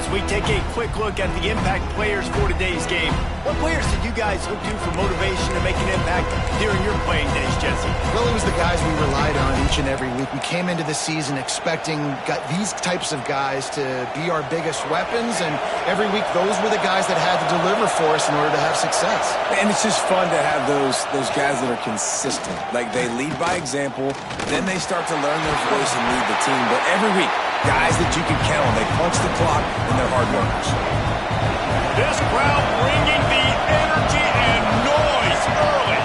As we take a quick look at the impact players for today's game, what players did you guys look to for motivation to make an impact during your playing days, Jesse? Well, it was the guys we relied on each and every week. We came into the season expecting these types of guys to be our biggest weapons, and every week those were the guys that had to deliver for us in order to have success. And it's just fun to have those guys that are consistent. Like, they lead by example, then they start to learn their voice and lead the team. But every week, guys that you can count on, they punch the clock and they're hard workers. This crowd bringing the energy and noise early.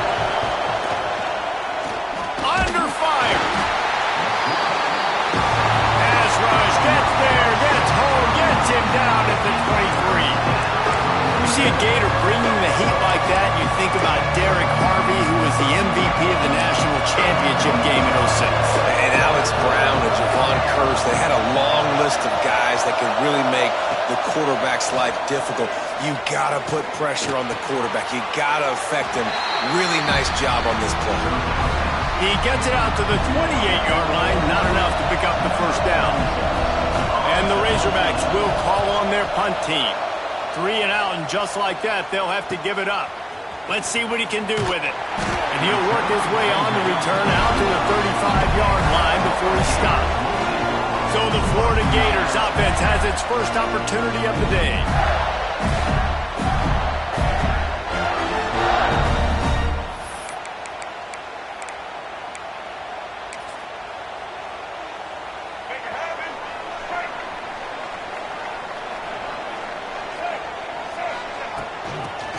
Under fire. Pass rush, gets there, gets home, gets him down at the 23. You see a Gator bringing the heat like that, you think about Derek Harvey, who was the MVP of the national championship game in 06. And Alex Brown and Javon Curse, they had a long list of guys that could really make the quarterback's life difficult. You gotta put pressure on the quarterback. You gotta affect him. Really nice job on this play. He gets it out to the 28-yard line, not enough to pick up the first down. And the Razorbacks will call on their punt team. 3 and out, and just like that, they'll have to give it up. Let's see what he can do with it. And he'll work his way on the return out to the 35-yard line before he stopped. So the Florida Gators offense has its first opportunity of the day.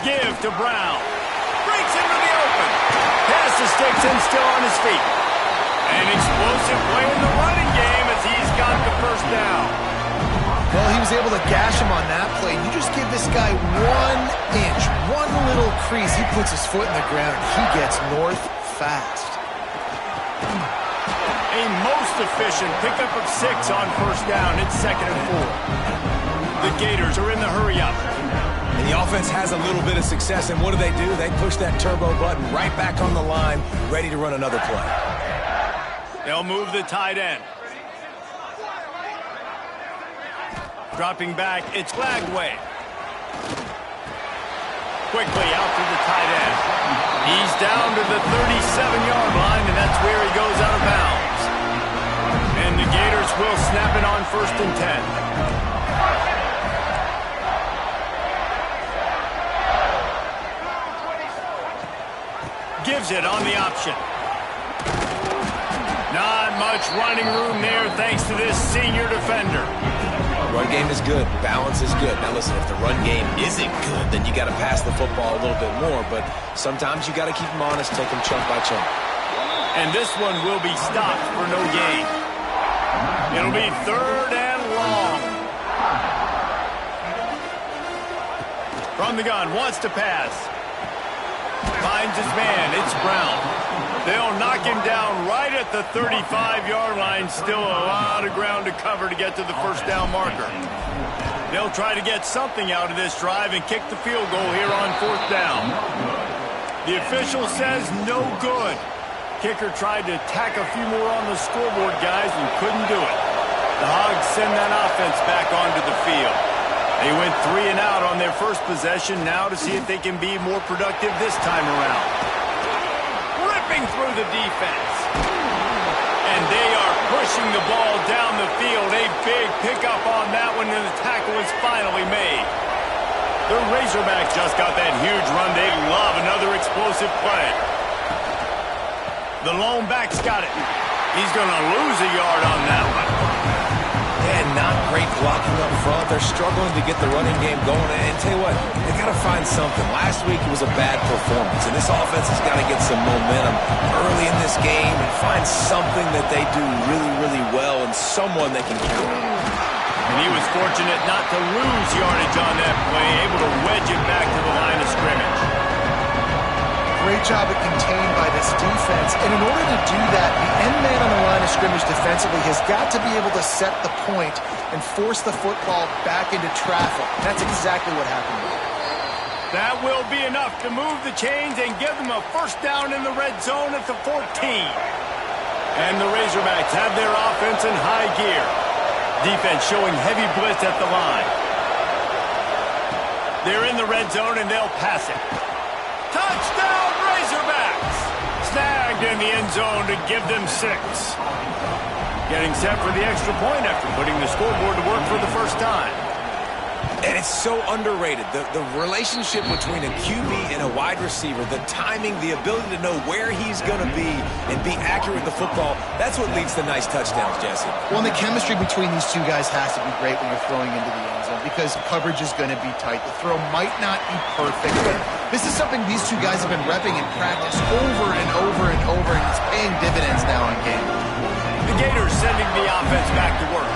Give to Brown. Breaks into the open. Pass to Sticks and still on his feet. An explosive play in the running game as he's got the first down. Well, he was able to gash him on that play. You just give this guy 1 inch, one little crease. He puts his foot in the ground, and he gets north fast. A most efficient pickup of 6 on first down. It's 2nd and 4. The Gators are in the hurry-up. And the offense has a little bit of success, and what do? They push that turbo button right back on the line, ready to run another play. They'll move the tight end. Dropping back, it's Flagway. Quickly out to the tight end. He's down to the 37-yard line, and that's where he goes out of bounds. And the Gators will snap it on 1st and 10. Gives it on the option. Not much running room there thanks to this senior defender. Run game is good. Balance is good. Now listen, if the run game isn't good, then you got to pass the football a little bit more. But sometimes you got to keep them honest, take them chunk by chunk. And this one will be stopped for no gain. It'll be 3rd and long. From the gun, wants to pass. Finds his man, it's Brown. They'll knock him down right at the 35-yard line. Still a lot of ground to cover to get to the first down marker. They'll try to get something out of this drive and kick the field goal here on 4th down. The official says no good. Kicker tried to tack a few more on the scoreboard, guys, and couldn't do it. The Hogs send that offense back onto the field. They went 3 and out on their first possession, now to see if they can be more productive this time around. Ripping through the defense. And they are pushing the ball down the field. A big pickup on that one, and the tackle is finally made. The Razorbacks just got that huge run. They love another explosive play. The lone back's got it. He's going to lose a yard on that one. And not great blocking up front. They're struggling to get the running game going. And tell you what, they got to find something. Last week it was a bad performance, and this offense has got to get some momentum early in this game and find something that they do really, really well and someone they can count on. And he was fortunate not to lose yardage on that play, able to wedge it back to the line of scrimmage. Great job at contained by this defense. And in order to do that, the end man on the line of scrimmage defensively has got to be able to set the point and force the football back into traffic. That's exactly what happened. That will be enough to move the chains and give them a first down in the red zone at the 14. And the Razorbacks have their offense in high gear. Defense showing heavy blitz at the line. They're in the red zone, and they'll pass it. Touchdown, Razorbacks! Snagged in the end zone to give them 6. Getting set for the extra point after putting the scoreboard to work for the first time. And it's so underrated. The relationship between a QB and a wide receiver, the timing, the ability to know where he's going to be and be accurate with the football, that's what leads to nice touchdowns, Jesse. Well, and the chemistry between these two guys has to be great when you're throwing into the end zone because coverage is going to be tight. The throw might not be perfect, but this is something these two guys have been repping in practice over and over and over, and it's paying dividends now in game. The Gators sending the offense back to work.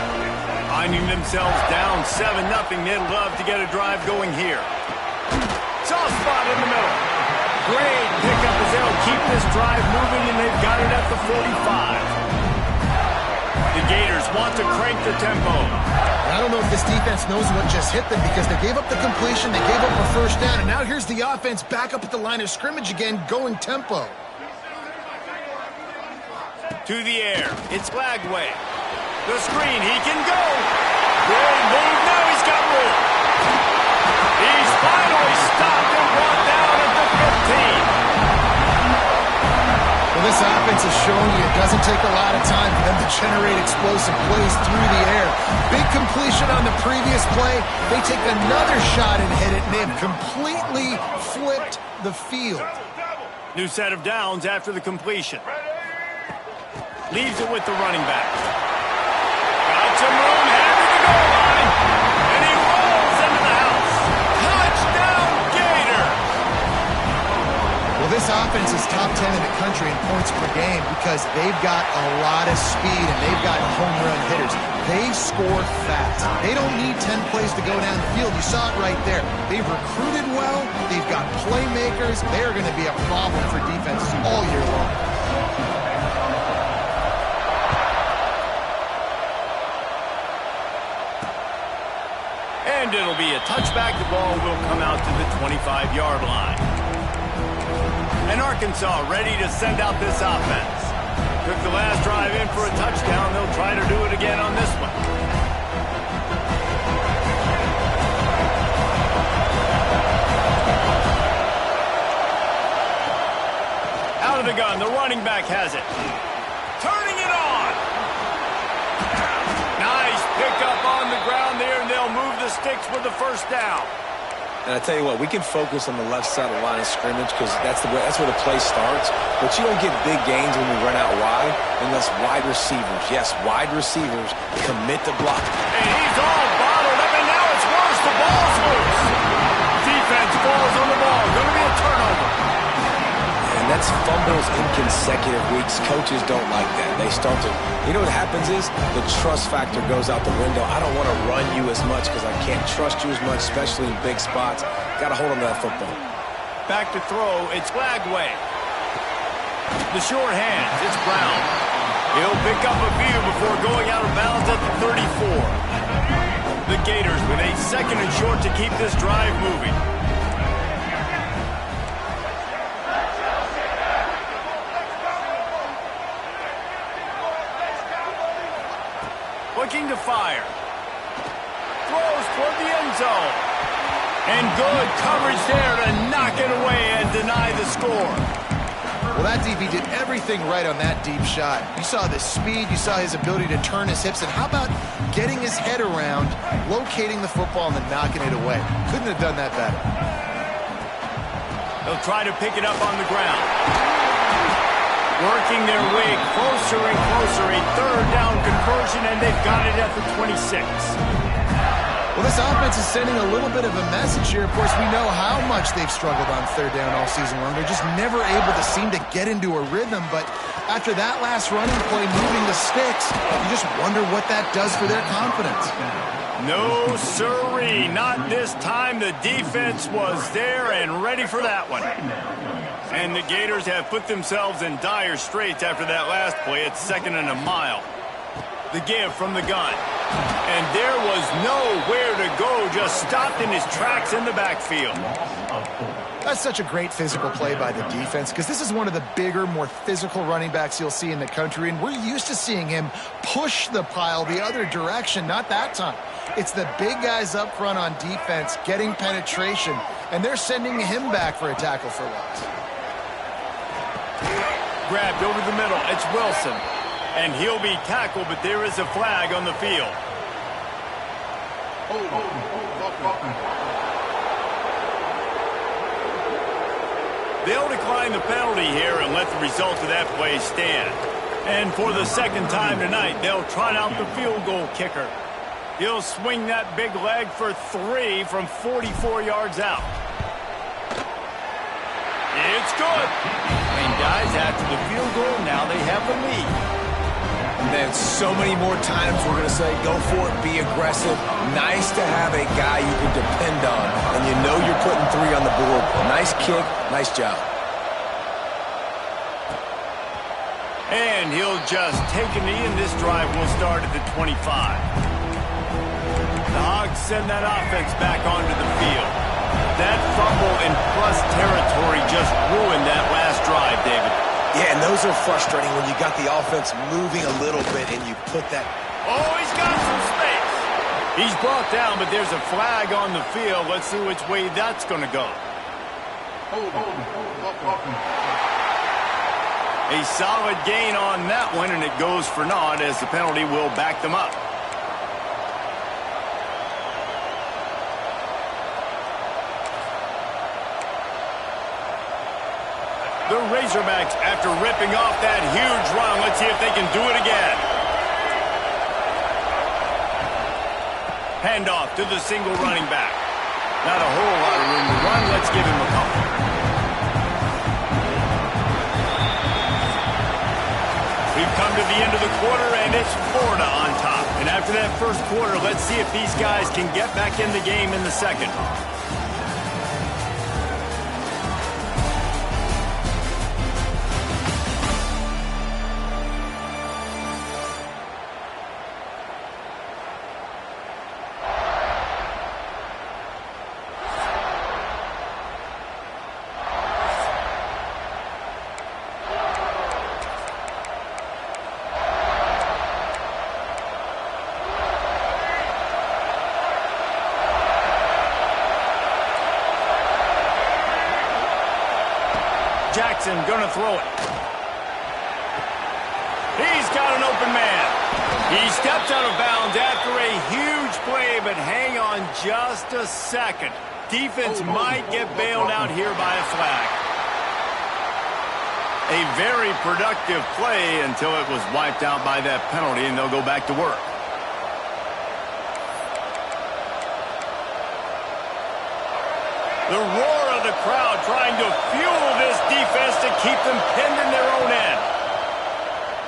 Finding themselves down 7-0, they'd love to get a drive going here. Soft spot in the middle. Great pickup as they'll keep this drive moving, and they've got it at the 45. The Gators want to crank the tempo. I don't know if this defense knows what just hit them because they gave up the completion, they gave up a first down, and now here's the offense back up at the line of scrimmage again, going tempo. To the air. It's Lagway. The screen, he can go. Great move, now he's got room. He's finally stopped and brought down at the 15. Well, this offense is showing you it doesn't take a lot of time for them to generate explosive plays through the air. Big completion on the previous play. They take another shot and hit it, and they have completely flipped the field. New set of downs after the completion. Leaves it with the running back. Got some room, headed to the goal line. And he rolls into the house. Touchdown, Gator! Well, this offense is top 10 in the country in points per game because they've got a lot of speed and they've got home run hitters. They score fast. They don't need 10 plays to go down the field. You saw it right there. They've recruited well. They've got playmakers. They're going to be a problem for defenses all year long. And it'll be a touchback. The ball will come out to the 25-yard line. And Arkansas ready to send out this offense. Took the last drive in for a touchdown. They'll try to do it again on this one. Out of the gun. The running back has it. Turning it on. Nice pickup on the ground there, and they'll move the sticks with the first down. And I tell you what, we can focus on the left side of the line of scrimmage because that's where the play starts. But you don't get big gains when we run out wide unless wide receivers, yes, wide receivers commit to block. And he's all bottled up, and now it's worse. The ball's loose. Defense falls on the ball. Going to be a turnover. And that's fumbles in consecutive weeks. Coaches don't like that. They start to, you know what happens is the trust factor goes out the window. I don't want to run you as much because I can't trust you as much, especially in big spots. Got to hold on to that football. Back to throw. It's Lagway. The short hands. It's Brown. He'll pick up a few before going out of bounds at the 34. The Gators with a second and short to keep this drive moving. Looking to fire. Throws toward the end zone. And good coverage there to knock it away and deny the score. Well, that DB did everything right on that deep shot. You saw the speed, you saw his ability to turn his hips, and how about getting his head around, locating the football, and then knocking it away? Couldn't have done that better. They'll try to pick it up on the ground. Working their way closer and closer. A third down conversion, and they've got it at the 26. Well, this offense is sending a little bit of a message here. Of course, we know how much they've struggled on third down all season long. They're just never able to seem to get into a rhythm. But after that last running play, moving the sticks, you just wonder what that does for their confidence. No, sirree. Not this time. The defense was there and ready for that one. And the Gators have put themselves in dire straits after that last play. It's 2nd and a mile. The give from the gun. And there was nowhere to go. Just stopped in his tracks in the backfield. That's such a great physical play by the defense because this is one of the bigger, more physical running backs you'll see in the country, and we're used to seeing him push the pile the other direction, not that time. It's the big guys up front on defense getting penetration, and they're sending him back for a tackle for loss. Grabbed over the middle. It's Wilson. And he'll be tackled, but there is a flag on the field. They'll decline the penalty here and let the result of that play stand. And for the second time tonight, they'll trot out the field goal kicker. He'll swing that big leg for 3 from 44 yards out. It's good. And guys, after the field goal, now they have the lead. And then so many more times we're going to say, go for it, be aggressive. Nice to have a guy you can depend on, and you know you're putting 3 on the board. Nice kick, nice job. And he'll just take a knee, and this drive will start at the 25. The Hogs send that offense back onto the field. That fumble in plus territory just ruined that last drive, David. Yeah, and those are frustrating when you got the offense moving a little bit and you put that... Oh, he's got some space. He's brought down, but there's a flag on the field. Let's see which way that's going to go. A solid gain on that one, and it goes for naught as the penalty will back them up. The Razorbacks, after ripping off that huge run, let's see if they can do it again. Handoff to the single running back. Not a whole lot of room to run. Let's give him a couple. We've come to the end of the quarter, and it's Florida on top. And after that first quarter, let's see if these guys can get back in the game in the second. Jackson gonna throw it. He's got an open man. He steps out of bounds after a huge play, but hang on just a second. Defense might get bailed out here by a flag. A very productive play until it was wiped out by that penalty, and they'll go back to work. The roar of the crowd trying to fuel this defense to keep them pinned in their own end.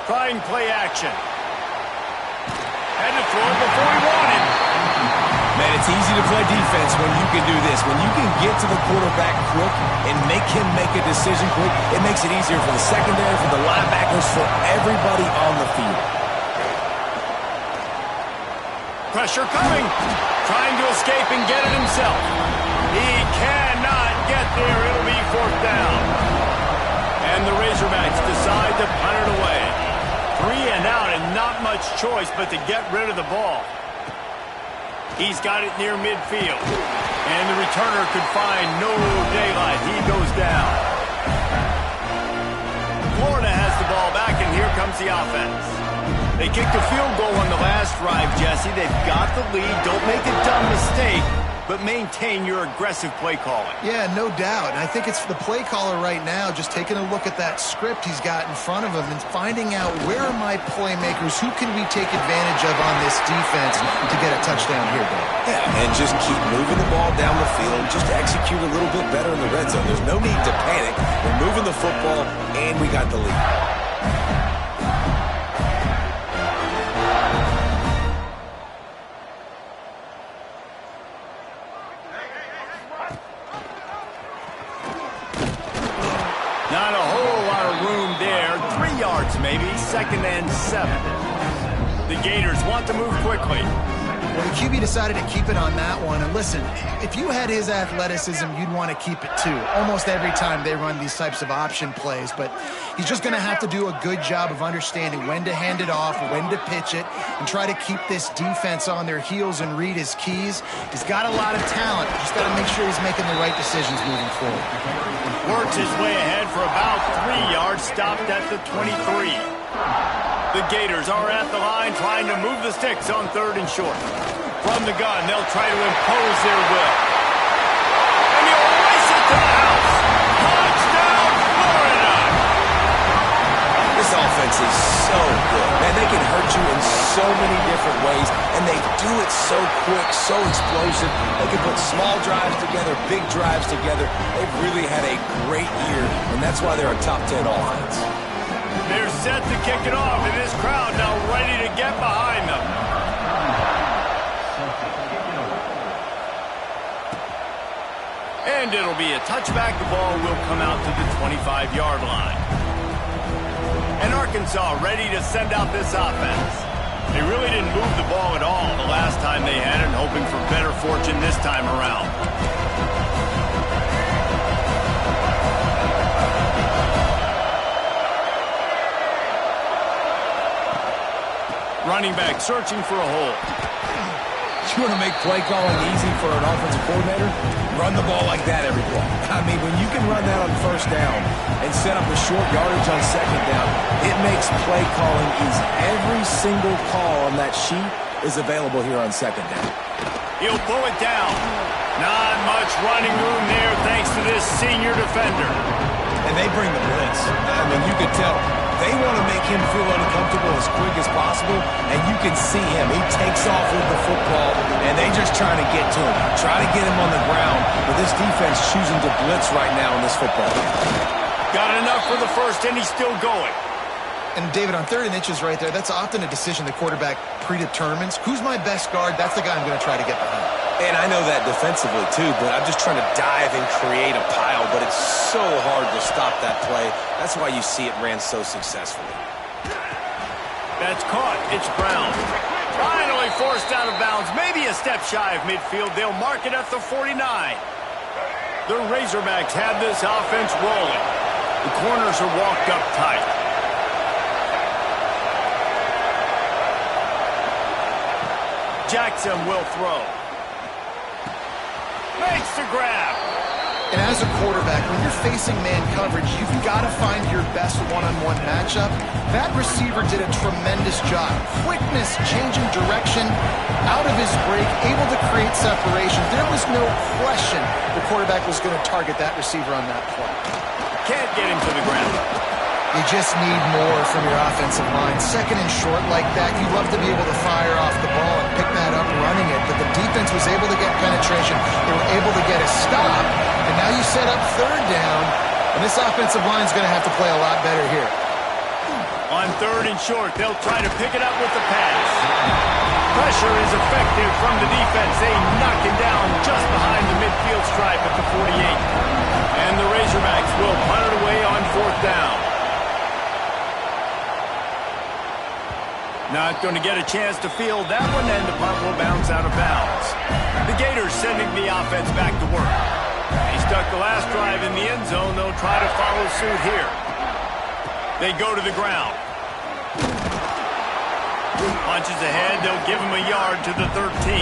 Trying play action. Had to throw it before he wanted. Man, it's easy to play defense when you can do this. When you can get to the quarterback quick and make him make a decision quick, it makes it easier for the secondary, for the linebackers, for everybody on the field. Pressure coming. Trying to escape and get it himself. He cannot get there. It'll be 4th down. And the Razorbacks decide to punt it away. 3 and out, and not much choice but to get rid of the ball. He's got it near midfield. And the returner could find no daylight. He goes down. Florida has the ball back, and here comes the offense. They kicked a field goal on the last drive, Jesse. They've got the lead. Don't make a dumb mistake, but maintain your aggressive play calling. Yeah, no doubt. And I think it's the play caller right now just taking a look at that script he's got in front of him and finding out where are my playmakers, who can we take advantage of on this defense to get a touchdown here, Dave. Yeah, and just keep moving the ball down the field, just execute a little bit better in the red zone. There's no need to panic. We're moving the football, and we got the lead. Not a whole lot of room there. 3 yards maybe. 2nd and 7. The Gators want to move quickly. Well, the QB decided to keep it on that one. And listen, if you had his athleticism, you'd want to keep it too. Almost every time they run these types of option plays. But he's just going to have to do a good job of understanding when to hand it off, when to pitch it, and try to keep this defense on their heels and read his keys. He's got a lot of talent. Just got to make sure he's making the right decisions moving forward. Works his way ahead for about 3 yards, stopped at the 23. The Gators are at the line trying to move the sticks on 3rd and short. From the gun, they'll try to impose their will. And he'll race it to the house. Touchdown, Florida! This offense is so good. Man, they can hurt you in so many different ways, and they do it so quick, so explosive. They can put small drives together, big drives together. They've really had a great year, and that's why they're a top 10 offense. They're set to kick it off, and this crowd now ready to get behind them. And it'll be a touchback. The ball will come out to the 25-yard line. And Arkansas ready to send out this offense. They really didn't move the ball at all the last time they had it, and hoping for better fortune this time around. Running back searching for a hole. You want to make play calling easy for an offensive coordinator? Run the ball like that every play. I mean, when you can run that on 1st down and set up a short yardage on 2nd down, it makes play calling easy. Every single call on that sheet is available here on 2nd down. He'll pull it down. Not much running room there thanks to this senior defender. And they bring the blitz. I mean, you could tell they want to make him feel uncomfortable as quick as possible, and you can see him. He takes off with the football, and they just trying to get to him, try to get him on the ground, but this defense choosing to blitz right now in this football game. Got enough for the first, and he's still going. And David, on 3rd and inches right there, that's often a decision the quarterback predetermines. Who's my best guard? That's the guy I'm going to try to get behind. And I know that defensively, too, but I'm just trying to dive and create a pile, but it's so hard to stop that play. That's why you see it ran so successfully. That's caught. It's Brown. Finally forced out of bounds. Maybe a step shy of midfield. They'll mark it at the 49. The Razorbacks have this offense rolling. The corners are walked up tight. Jackson will throw. Makes the grab. And as a quarterback, when you're facing man coverage, you've got to find your best one-on-one matchup. That receiver did a tremendous job. Quickness, changing direction, out of his break, able to create separation. There was no question the quarterback was going to target that receiver on that play. Can't get him to the ground. You just need more from your offensive line. 2nd and short like that, you'd love to be able to fire off the ball and pick that up running it, but the defense was able to get penetration. They were able to get a stop, and now you set up 3rd down, and this offensive line is going to have to play a lot better here. On 3rd and short, they'll try to pick it up with the pass. Pressure is effective from the defense. They knock him down just behind the midfield stripe at the 48. And the Razorbacks will punt it away on 4th down. Not going to get a chance to field that one, and the punt will bounce out of bounds. The Gators sending the offense back to work. They stuck the last drive in the end zone. They'll try to follow suit here. They go to the ground. Punches ahead. They'll give him a yard to the 13.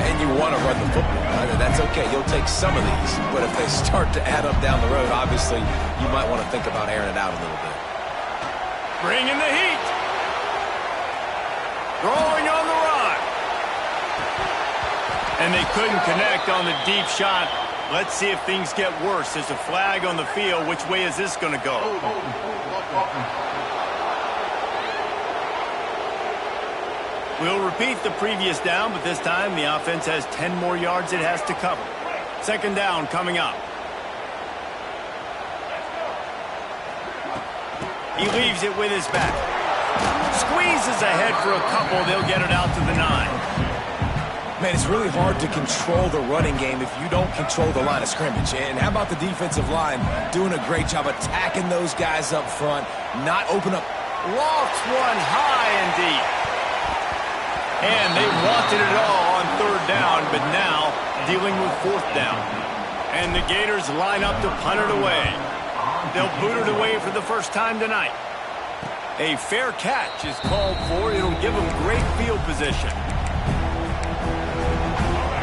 And you want to run the football. That's okay. You'll take some of these. But if they start to add up down the road, obviously, you might want to think about airing it out a little bit. Bringing the heat. Throwing on the run. And they couldn't connect on the deep shot. Let's see if things get worse. There's a flag on the field. Which way is this going to go? We'll repeat the previous down, but this time the offense has 10 more yards it has to cover. 2nd down coming up. He leaves it with his back. Squeezes ahead for a couple. They'll get it out to the 9. Man, it's really hard to control the running game if you don't control the line of scrimmage. And how about the defensive line doing a great job attacking those guys up front, not open up. Lofts one high and deep. And they wanted it all on third down, but now dealing with fourth down. And the Gators line up to punt it away. They'll boot it away for the first time tonight. A fair catch is called for. It'll give them great field position.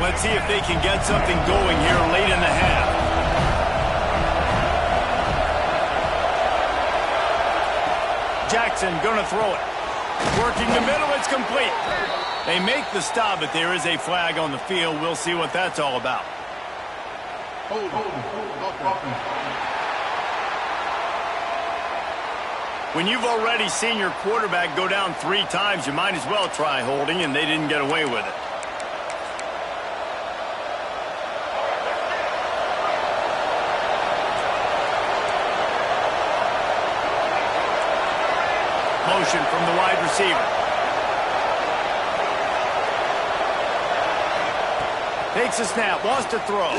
Let's see if they can get something going here late in the half. Jackson gonna throw it. Working the middle, it's complete. They make the stop, but there is a flag on the field. We'll see what that's all about. When you've already seen your quarterback go down 3 times, you might as well try holding, and they didn't get away with it. Motion from the wide receiver. Takes a snap, wants to throw.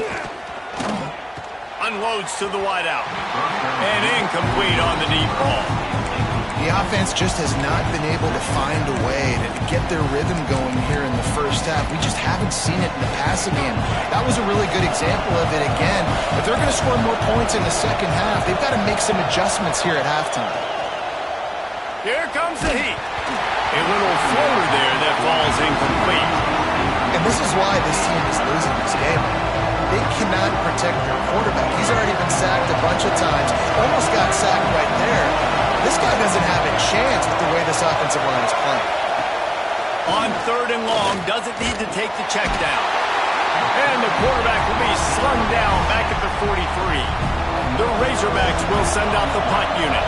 Unloads to the wideout. And incomplete on the deep ball. The offense just has not been able to find a way to get their rhythm going here in the first half. We just haven't seen it in the passing game. That was a really good example of it again. If they're going to score more points in the second half, they've got to make some adjustments here at halftime. Here comes the heat. A little floater there that falls incomplete. And this is why this team is losing this game. They cannot protect their quarterback. He's already been sacked a bunch of times. Almost got sacked right there. This guy doesn't have a chance with the way this offensive line is playing. On third and long, doesn't need to take the check down. And the quarterback will be slung down back at the 43. The Razorbacks will send out the punt unit.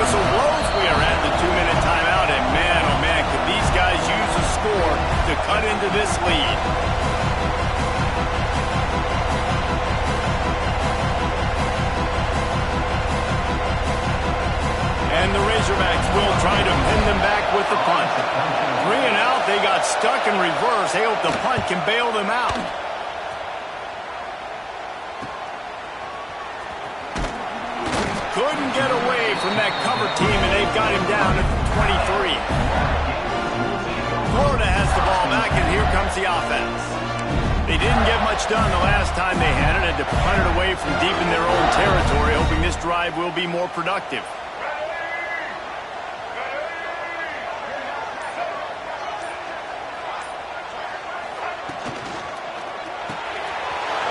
Whistle blows, we are at the 2-minute timeout, and man, oh man, could these guys use a score to cut into this lead. And the Razorbacks will try to pin them back with the punt. 3 and out, they got stuck in reverse. They hope the punt can bail them out. Couldn't get away from that cover team, and they've got him down at the 23. Florida has the ball back, and here comes the offense. They didn't get much done the last time they had it, and to punt it away from deep in their own territory, hoping this drive will be more productive.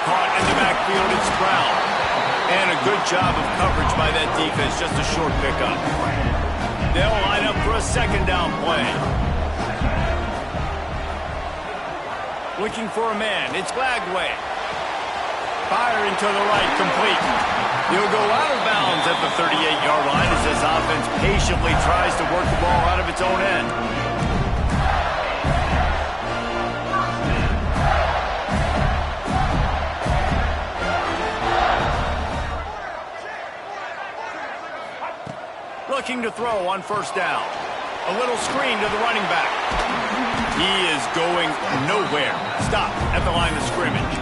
Caught in the backfield, it's Brown. And a good job of coverage by that defense, just a short pickup. They'll line up for a second down play. Looking for a man, it's Glagway. Firing to the right, complete. He'll go out of bounds at the 38-yard line as this offense patiently tries to work the ball out of its own end. Looking to throw on first down. A little screen to the running back. He is going nowhere. Stop at the line of scrimmage.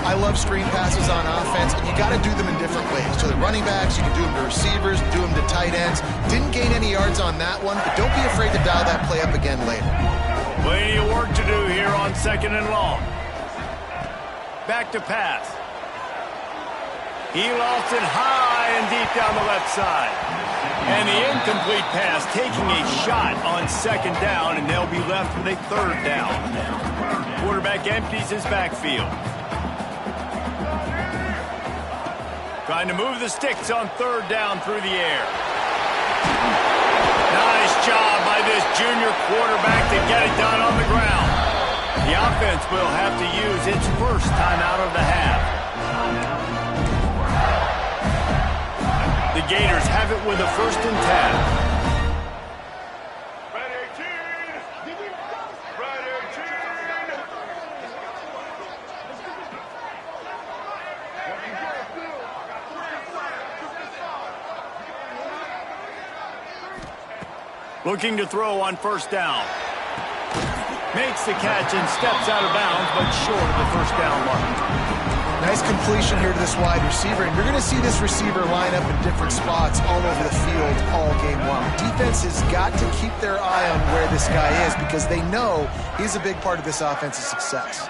I love screen passes on offense, and you got to do them in different ways. To the running backs, you can do them to receivers, do them to tight ends. Didn't gain any yards on that one, but don't be afraid to dial that play up again later. Plenty of work to do here on second and long. Back to pass. He lost it high and deep down the left side. And the incomplete pass taking a shot on second down, and they'll be left with a third down. Quarterback empties his backfield. Trying to move the sticks on third down through the air. Nice job by this junior quarterback to get it done on the ground. The offense will have to use its first timeout of the half. The Gators have it with a 1st and 10. Looking to throw on first down. Makes the catch and steps out of bounds, but short of the first down mark. Nice completion here to this wide receiver, and you're going to see this receiver line up in different spots all over the field all game long. Defense has got to keep their eye on where this guy is because they know he's a big part of this offense's success.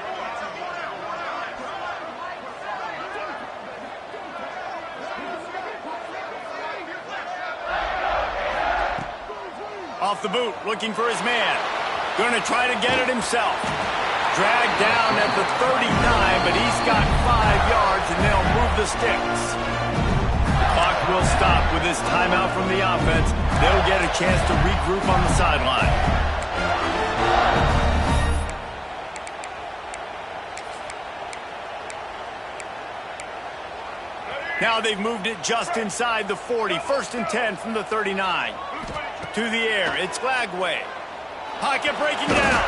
Off the boot, looking for his man. Going to try to get it himself. Dragged down at the 39, but he's got 5 yards, and they'll move the sticks. The clock will stop with this timeout from the offense. They'll get a chance to regroup on the sideline. Now they've moved it just inside the 40. 1st and 10 from the 39. To the air, it's Lagway. Pocket breaking down.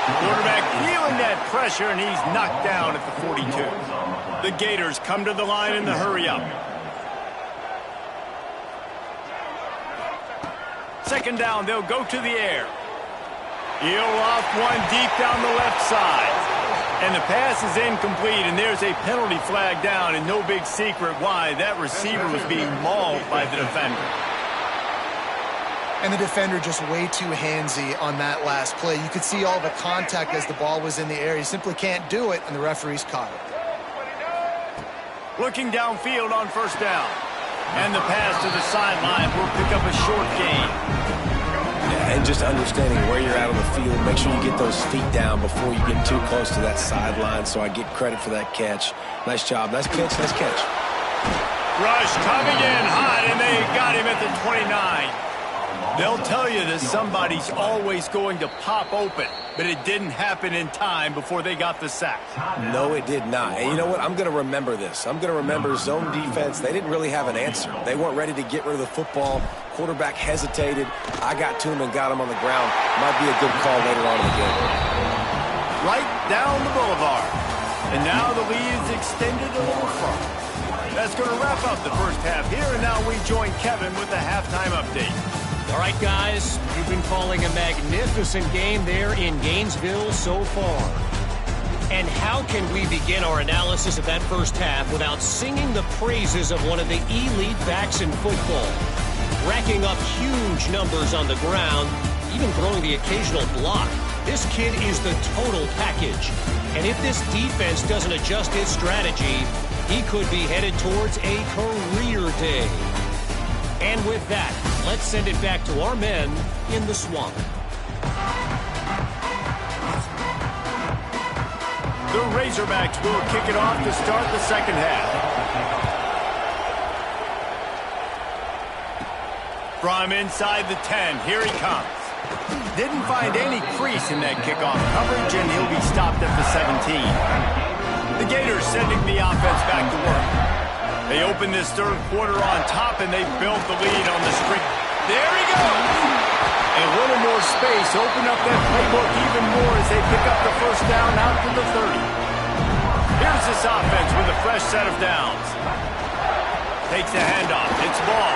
Quarterback feeling that pressure, and he's knocked down at the 42. The Gators come to the line in the hurry-up. 2nd down, they'll go to the air. He'll off one deep down the left side. And the pass is incomplete, and there's a penalty flag down, and no big secret why. That receiver was being mauled by the defender. And the defender just way too handsy on that last play. You could see all the contact as the ball was in the air. He simply can't do it, and the referee's caught it. Looking downfield on 1st down. And the pass to the sideline will pick up a short gain. Yeah, and just understanding where you're at on the field, make sure you get those feet down before you get too close to that sideline, so I get credit for that catch. Nice job. Nice catch. Nice catch. Rush coming in hot, and they got him at the 29. They'll tell you that somebody's always going to pop open, but it didn't happen in time before they got the sack. No, it did not. And you know what? I'm going to remember this. I'm going to remember zone defense. They didn't really have an answer. They weren't ready to get rid of the football. Quarterback hesitated. I got to him and got him on the ground. Might be a good call later on in the game. Right down the boulevard. And now the lead is extended a little further. That's going to wrap up the first half here, and now we join Kevin with the halftime update. All right, guys, you've been calling a magnificent game there in Gainesville so far. And how can we begin our analysis of that first half without singing the praises of one of the elite backs in football? Racking up huge numbers on the ground, even throwing the occasional block. This kid is the total package. And if this defense doesn't adjust its strategy, he could be headed towards a career day. And with that, let's send it back to our men in the swamp. The Razorbacks will kick it off to start the second half. From inside the 10, here he comes. Didn't find any crease in that kickoff coverage, and he'll be stopped at the 17. The Gators sending the offense back to work. They open this third quarter on top, and they built the lead on the string. There he goes! A little more space, open up that playbook even more as they pick up the first down out to the 30. Here's this offense with a fresh set of downs. Takes the handoff, it's ball.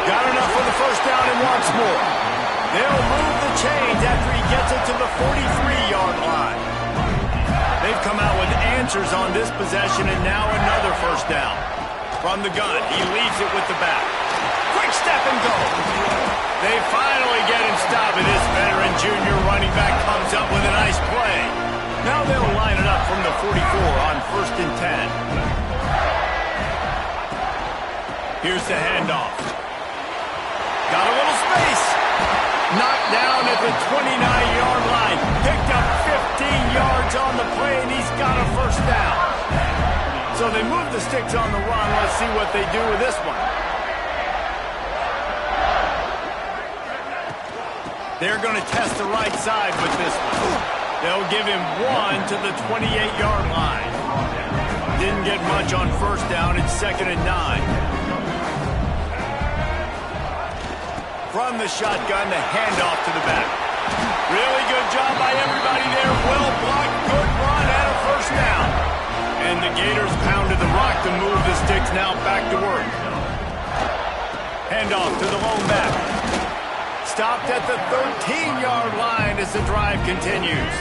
Got enough for the first down and wants more. They'll move the chains after he gets it to the 43-yard line. They've come out with answers on this possession, and now another first down. From the gun, he leaves it with the back. Quick step and go. They finally get him stopped, and this veteran junior running back comes up with a nice play. Now they'll line it up from the 44 on 1st and 10. Here's the handoff. Got a little space. Knocked down at the 29-yard line. Picked up 15 yards on the play, and he's got a first down. So they move the sticks on the run. Let's see what they do with this one. They're going to test the right side with this one. They'll give him one to the 28-yard line. Didn't get much on first down. It's 2nd and 9. From the shotgun, the handoff to the back. Really good job by everybody there. Well blocked, good run, and a first down. And the Gators pounded the rock to move the sticks now back to work. Handoff to the lone back. Stopped at the 13-yard line as the drive continues.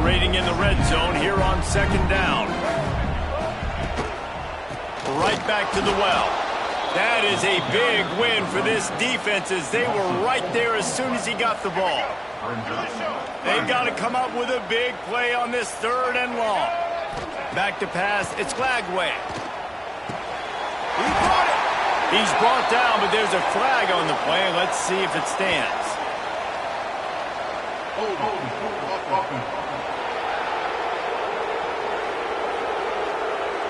operating in the red zone here on second down. Right back to the well. That is a big win for this defense as they were right there as soon as he got the ball. They've got to come up with a big play on this 3rd and long. Back to pass, it's Glagway. He brought it. He's brought down, but there's a flag on the play. Let's see if it stands.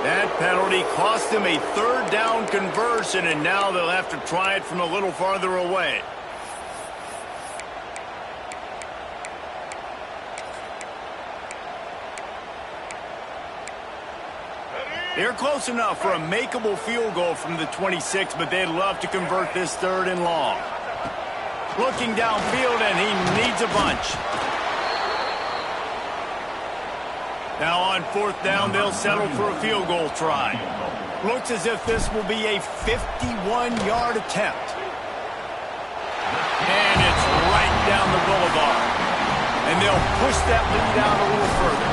That penalty cost them a 3rd down conversion, and now they'll have to try it from a little farther away. They're close enough for a makeable field goal from the 26, but they'd love to convert this 3rd and long. Looking downfield, and he needs a bunch. Now on 4th down, they'll settle for a field goal try. Looks as if this will be a 51-yard attempt. And it's right down the boulevard. And they'll push that lead out a little further.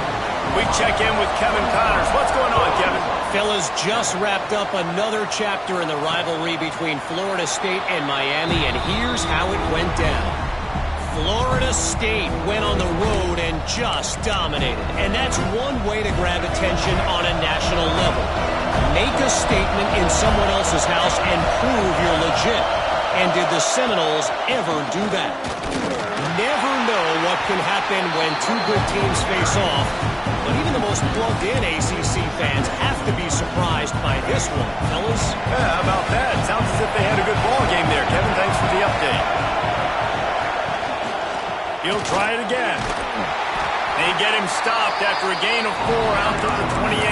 We check in with Kevin Connors. What's going on, Kevin? Fellas, just wrapped up another chapter in the rivalry between Florida State and Miami, and here's how it went down. Florida State went on the road and just dominated. And that's one way to grab attention on a national level. Make a statement in someone else's house and prove you're legit. And did the Seminoles ever do that? Never know what can happen when two good teams face off. But even the most plugged-in ACC fans have to be surprised by this one, fellas. Yeah, how about that? Sounds as if they had a good ball game there, Kevin. Thanks for the update. He'll try it again. They get him stopped after a gain of 4 out to the 28.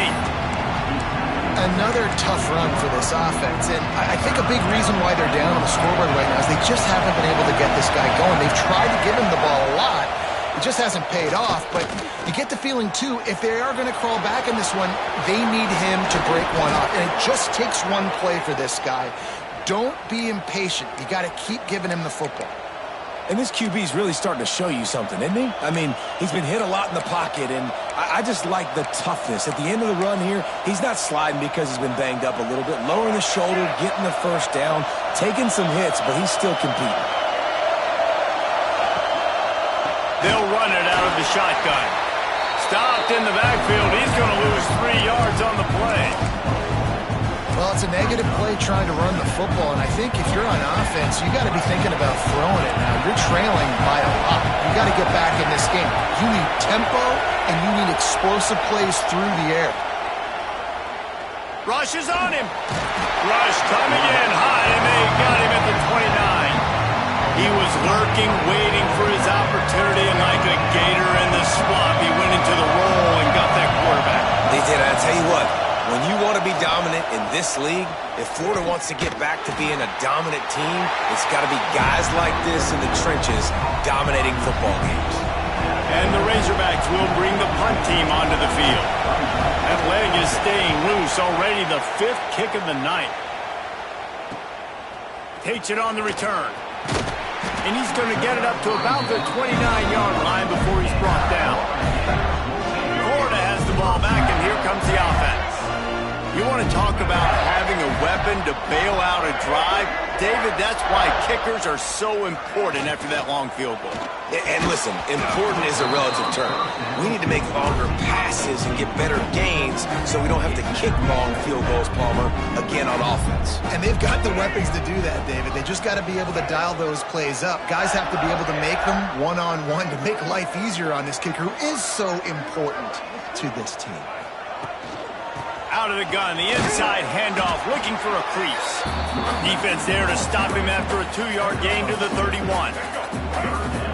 Another tough run for this offense, and I think a big reason why they're down on the scoreboard right now is they just haven't been able to get this guy going. They've tried to give him the ball a lot. It just hasn't paid off, but you get the feeling, too, if they are going to crawl back in this one, they need him to break one off, and it just takes one play for this guy. Don't be impatient. You got to keep giving him the football. And this QB's really starting to show you something, isn't he? I mean, he's been hit a lot in the pocket, and I just like the toughness. At the end of the run here, he's not sliding because he's been banged up a little bit. Lowering the shoulder, getting the first down, taking some hits, but he's still competing. They'll run it out of the shotgun. Stopped in the backfield. He's going to lose 3 yards on the play. Well, it's a negative play trying to run the football, and I think if you're on offense, you got to be thinking about throwing it now. You're trailing by a lot. You got to get back in this game. You need tempo, and you need explosive plays through the air. Rush is on him. Rush coming in high, and they got him at the 29. He was lurking, waiting for his opportunity, and like a gator in the swamp, he went into the roll and got that quarterback. They did. I tell you what. When you want to be dominant in this league, if Florida wants to get back to being a dominant team, it's got to be guys like this in the trenches dominating football games. And the Razorbacks will bring the punt team onto the field. That leg is staying loose, already the 5th kick of the night. Takes it on the return. And he's going to get it up to about the 29-yard line before he's brought down. Florida has the ball back, and here comes the offense. You want to talk about having a weapon to bail out a drive? David, that's why kickers are so important after that long field goal. And listen, important is a relative term. We need to make longer passes and get better gains so we don't have to kick long field goals, Palmer, again on offense. And they've got the weapons to do that, David. They just got to be able to dial those plays up. Guys have to be able to make them one-on-one to make life easier on this kicker who is so important to this team. Out of the gun, the inside handoff, looking for a crease. Defense there to stop him after a 2-yard gain to the 31.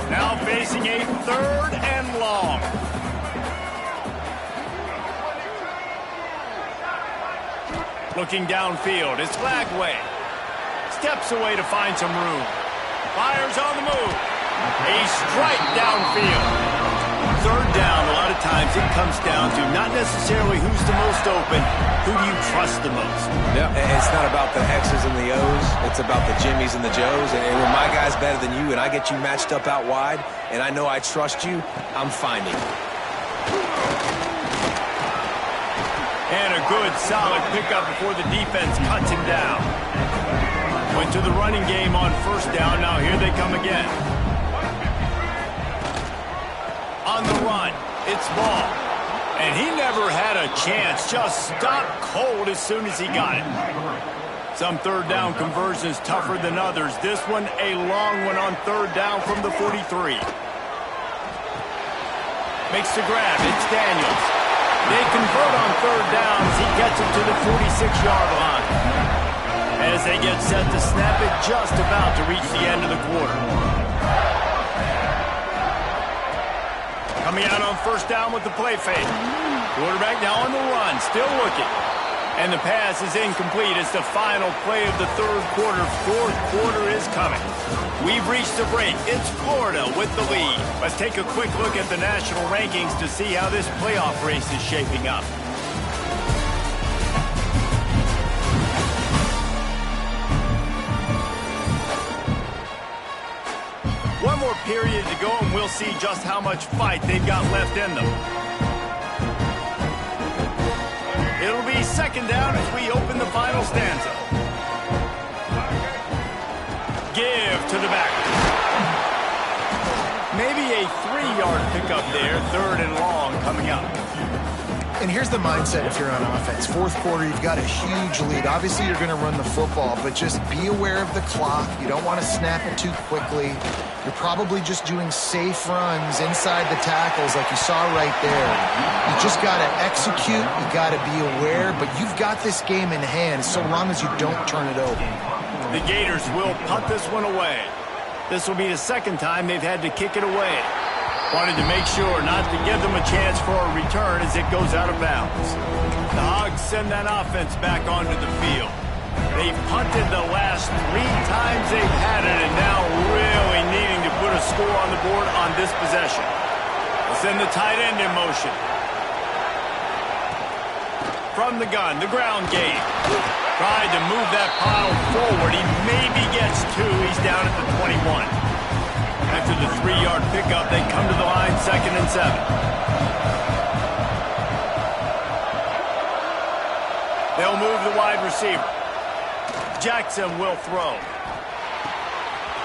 Now facing a 3rd and long. Looking downfield, it's Glagway. Steps away to find some room. Fires on the move. A strike downfield. 3rd down, a lot of times it comes down to not necessarily who's the most open, who do you trust the most? Yeah, it's not about the X's and the O's. It's about the Jimmys and the Joes. And when my guy's better than you and I get you matched up out wide, and I know I trust you, I'm finding. 3rd and long. Looking downfield, it's Glagway. Steps away to find some room. Fires on the move. A strike downfield. 3rd down, a lot of times it comes down to not necessarily who's the most open, who do you trust the most? Yeah, how about that? Sounds as if they had a good ball game there, Kevin. Thanks for the update. He'll try it again. And a good, solid pickup before the defense cuts him down. Went to the running game on first down. Now here they come again. On the run, it's Ball. And he never had a chance. Just stopped cold as soon as he got it. Some third down conversions tougher than others. This one a long one on third down from the 43. Makes the grab. It's Daniels. They convert on third down as he gets it to the 46-yard line. As they get set to snap it, just about to reach the end of the quarter. Coming out on first down with the play fake. Quarterback now on the run, still looking. And the pass is incomplete. It's the final play of the third quarter. Fourth quarter is coming. We've reached the break. It's Florida with the lead. Let's take a quick look at the national rankings to see how this playoff race is shaping up. One more period to go, and we'll see just how much fight they've got left in them. It'll be second down as we open the final stanza. Give to the back. Maybe a 3-yard pickup there. Third and long coming up. And here's the mindset if you're on offense. Fourth quarter, you've got a huge lead. Obviously, you're going to run the football, but just be aware of the clock. You don't want to snap it too quickly. You're probably just doing safe runs inside the tackles like you saw right there. You just got to execute. You got to be aware, but you've got this game in hand so long as you don't turn it over. The Gators will punt this one away. This will be the second time they've had to kick it away. Wanted to make sure not to give them a chance for a return as it goes out of bounds. The Hogs send that offense back onto the field. They've punted the last 3 times they've had it, and now really needing to put a score on the board on this possession. They'll send the tight end in motion. From the gun, the ground game. Tried to move that pile forward. He maybe gets 2. He's down at the 21. After the 3-yard pickup, they come to the line, 2nd and 7. They'll move the wide receiver. Jackson will throw.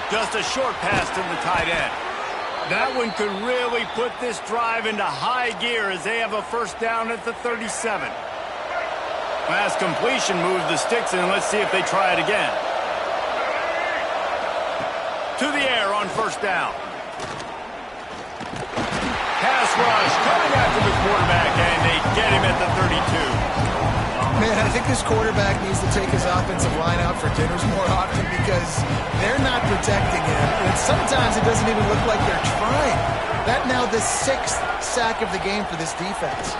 Just a short pass to the tight end. That one could really put this drive into high gear as they have a first down at the 37. Pass completion moves the sticks in. Let's see if they try it again. To the air on first down. Pass rush coming after the quarterback, and they get him at the 32. Man, I think this quarterback needs to take his offensive line out for dinners more often because they're not protecting him. And sometimes it doesn't even look like they're trying. That now the 6th sack of the game for this defense.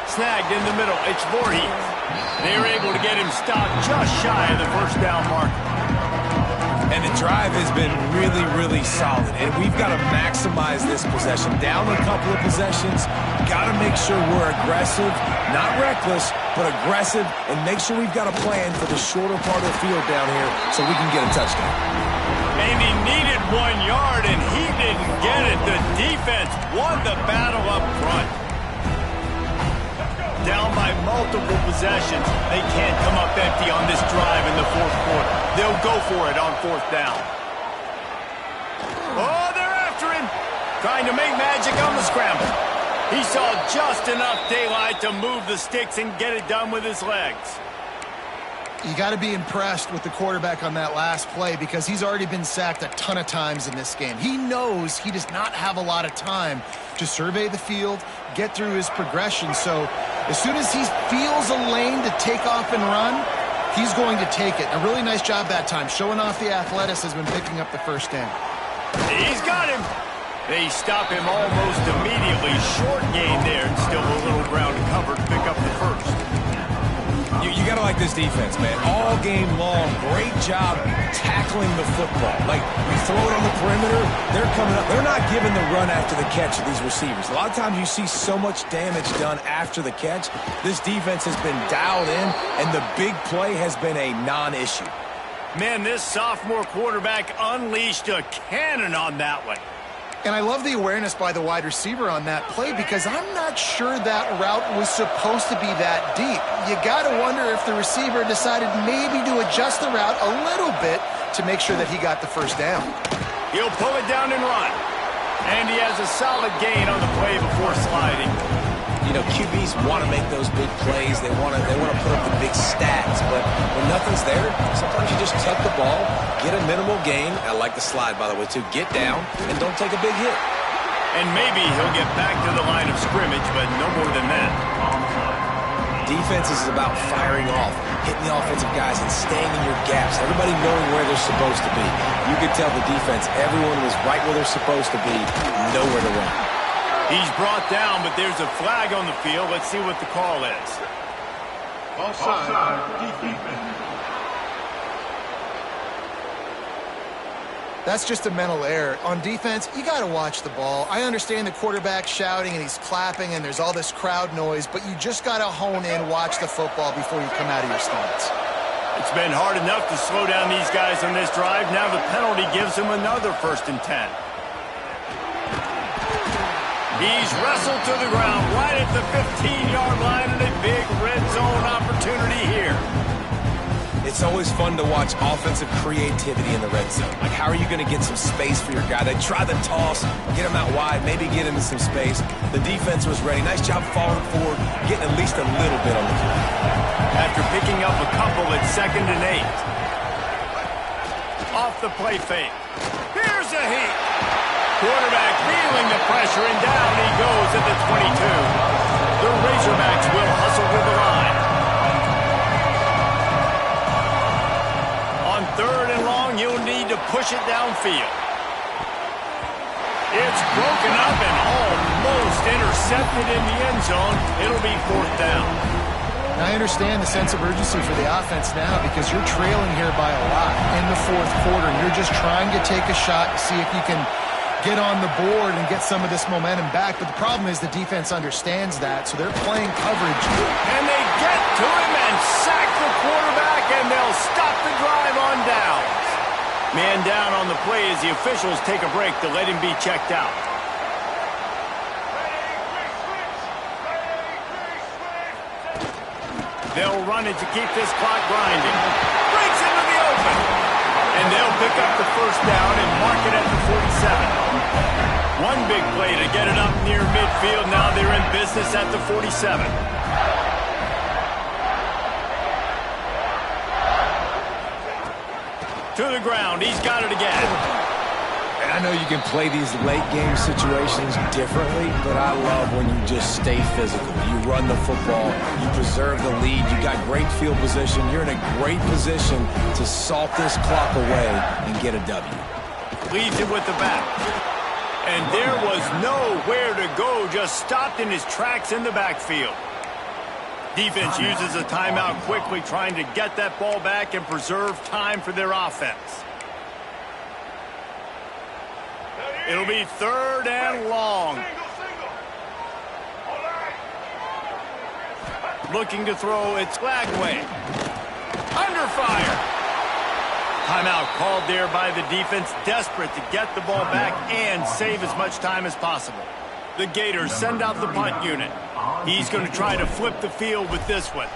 Snagged in the middle. It's Voorhees. They were able to get him stopped just shy of the first down mark. And the drive has been really, really solid. And we've got to maximize this possession. Down a couple of possessions. Got to make sure we're aggressive. Not reckless, but aggressive. And make sure we've got a plan for the shorter part of the field down here so we can get a touchdown. And he needed 1 yard, and he didn't get it. The defense won the battle up front. Down by multiple possessions. They can't come up empty on this drive in the fourth quarter. They'll go for it on fourth down. Oh, they're after him. Trying to make magic on the scramble. He saw just enough daylight to move the sticks and get it done with his legs. You got to be impressed with the quarterback on that last play because he's already been sacked a ton of times in this game. He knows he does not have a lot of time to survey the field, get through his progression. So as soon as he feels a lane to take off and run, he's going to take it. A really nice job that time, showing off the athleticism and picking up the first down. He's got him. They stop him almost immediately. Short gain there, and still a little ground covered to pick up the first. You got to like this defense, man. All game long, great job tackling the football. Like, you throw it on the perimeter, they're coming up. They're not giving the run after the catch of these receivers. A lot of times you see so much damage done after the catch. This defense has been dialed in, and the big play has been a non-issue. Man, this sophomore quarterback unleashed a cannon on that one. And I love the awareness by the wide receiver on that play because I'm not sure that route was supposed to be that deep. You got to wonder if the receiver decided maybe to adjust the route a little bit to make sure that he got the first down. He'll pull it down and run. And he has a solid gain on the play before sliding. You know, QBs want to make those big plays. They want to put up the big stats. But when nothing's there, sometimes you just tuck the ball, get a minimal gain. I like the slide, by the way, too. Get down and don't take a big hit. And maybe he'll get back to the line of scrimmage, but no more than that. Defense is about firing off, hitting the offensive guys, and staying in your gaps. Everybody knowing where they're supposed to be. You could tell the defense, everyone was right where they're supposed to be, nowhere to run. He's brought down, but there's a flag on the field. Let's see what the call is. Offside, defense. That's just a mental error. On defense, you got to watch the ball. I understand the quarterback shouting and he's clapping and there's all this crowd noise, but you just got to hone in, watch the football before you come out of your stance. It's been hard enough to slow down these guys on this drive. Now the penalty gives him another 1st and 10. He's wrestled to the ground right at the 15-yard line and a big red zone opportunity here. It's always fun to watch offensive creativity in the red zone. Like, how are you going to get some space for your guy? They try the toss, get him out wide, maybe get into some space. The defense was ready. Nice job falling forward, getting at least a little bit on the play. After picking up a couple at 2nd and 8. Off the play fake. Here's a heat. Quarterback feeling the pressure, and down he goes at the 22. The Razorbacks will hustle to the line. On 3rd and long, you'll need to push it downfield. It's broken up and almost intercepted in the end zone. It'll be 4th down. I understand the sense of urgency for the offense now because you're trailing here by a lot in the 4th quarter. You're just trying to take a shot to see if you can get on the board and get some of this momentum back. But the problem is the defense understands that, so they're playing coverage. And they get to him and sack the quarterback, and they'll stop the drive on downs. Man down on the play as the officials take a break to let him be checked out. They'll run it to keep this clock grinding. Breaks into the open. And they'll pick up the 1st down and mark it at the 47. One big play to get it up near midfield. Now they're in business at the 47. To the ground. He's got it again. And I know you can play these late game situations differently, but I love when you just stay physical. You run the football, you preserve the lead, you got great field position, you're in a great position to salt this clock away and get a W. Leads it with the back. And there was nowhere to go, just stopped in his tracks in the backfield. Defense uses a timeout quickly, trying to get that ball back and preserve time for their offense. It'll be 3rd and long. Looking to throw, it's Lagway. Under fire. Timeout called there by the defense, desperate to get the ball back and save as much time as possible. The Gators send out the punt unit. He's going to try to flip the field with this one.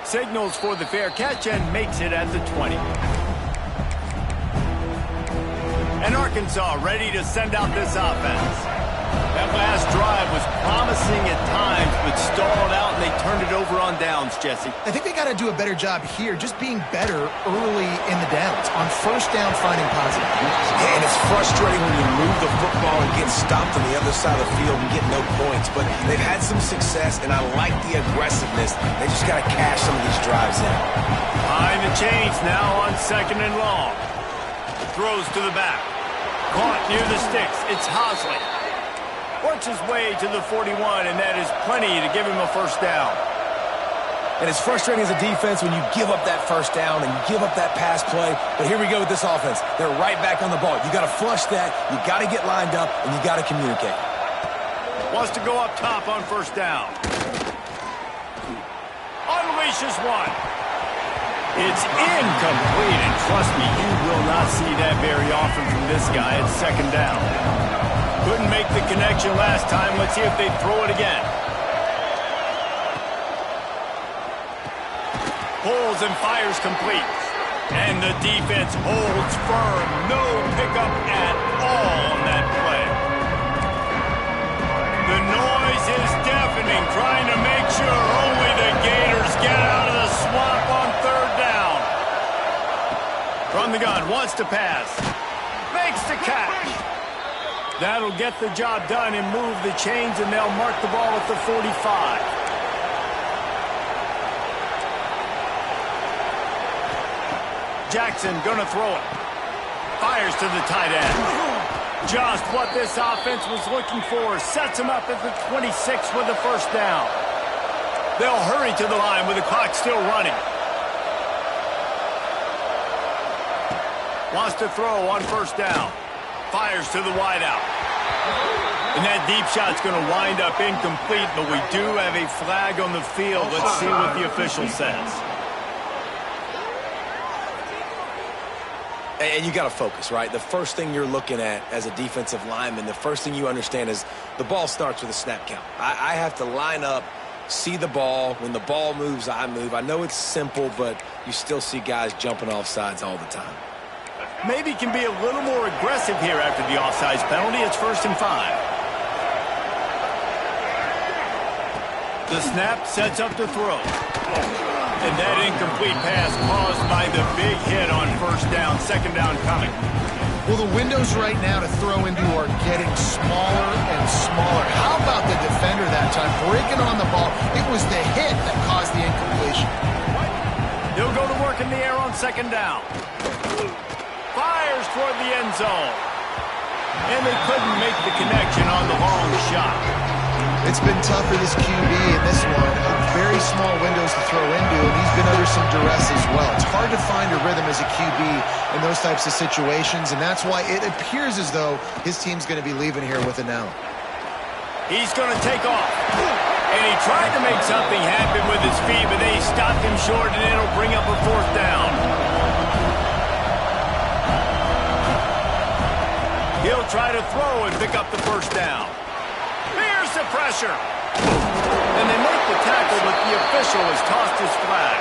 Signals for the fair catch and makes it at the 20. And Arkansas ready to send out this offense. That last drive was promising at times, but stalled out, and they turned it over on downs, Jesse. I think they got to do a better job here, just being better early in the downs. On 1st down, finding positive. Yeah, and it's frustrating when you move the football and get stopped on the other side of the field and get no points. But they've had some success, and I like the aggressiveness. They just got to cash some of these drives in. Behind the chains now on 2nd and long. Throws to the back. Caught near the sticks. It's Hosley. Works his way to the 41, and that is plenty to give him a 1st down. And it's frustrating as a defense when you give up that 1st down and you give up that pass play. But here we go with this offense. They're right back on the ball. You got to flush that. You got to get lined up, and you got to communicate. Wants to go up top on 1st down. Unleashes one. It's incomplete, and trust me, you will not see that very often from this guy. It's second down. Couldn't make the connection last time. Let's see if they throw it again. Pulls and fires complete. And the defense holds firm. No pickup at all on that play. The noise is deafening, trying to make sure only the Gators get out of the swamp on third down. From the gun, wants to pass. Makes the catch. That'll get the job done and move the chains, and they'll mark the ball at the 45. Jackson gonna throw it. Fires to the tight end. Just what this offense was looking for. Sets him up at the 26 with the first down. They'll hurry to the line with the clock still running. Wants to throw on first down. Fires to the wideout. And that deep shot's going to wind up incomplete, but we do have a flag on the field. Let's see what the official says. And you got to focus, right? The first thing you're looking at as a defensive lineman, the first thing you understand is the ball starts with a snap count. I have to line up, see the ball. When the ball moves, I move. I know it's simple, but you still see guys jumping off sides all the time. Maybe can be a little more aggressive here after the offsides penalty. It's 1st and 5. The snap sets up to throw. And that incomplete pass caused by the big hit on first down. Second down coming. Well, the windows right now to throw into are getting smaller and smaller. How about the defender that time breaking on the ball? It was the hit that caused the incompletion. He'll go to work in the air on second down. Fires toward the end zone. And they couldn't make the connection on the long shot. It's been tough for this QB in this one. Very small windows to throw into, and he's been under some duress as well. It's hard to find a rhythm as a QB in those types of situations, and that's why it appears as though his team's going to be leaving here with it now. He's going to take off. And he tried to make something happen with his feet, but they stopped him short, and it'll bring up a fourth down. He'll try to throw and pick up the first down. Here's the pressure. And they make the tackle, but the official has tossed his flag.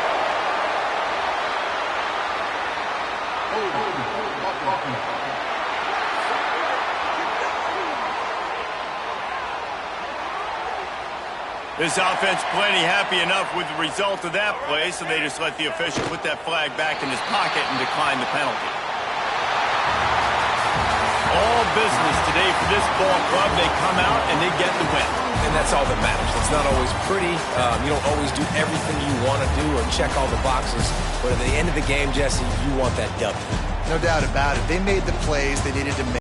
This offense plenty happy enough with the result of that play, so they just let the official put that flag back in his pocket and decline the penalty. All business today for this ball club. They come out and they get the win. And that's all that matters. It's not always pretty. You don't always do everything you want to do or check all the boxes. But at the end of the game, Jesse, you want that W. No doubt about it. They made the plays they needed to make.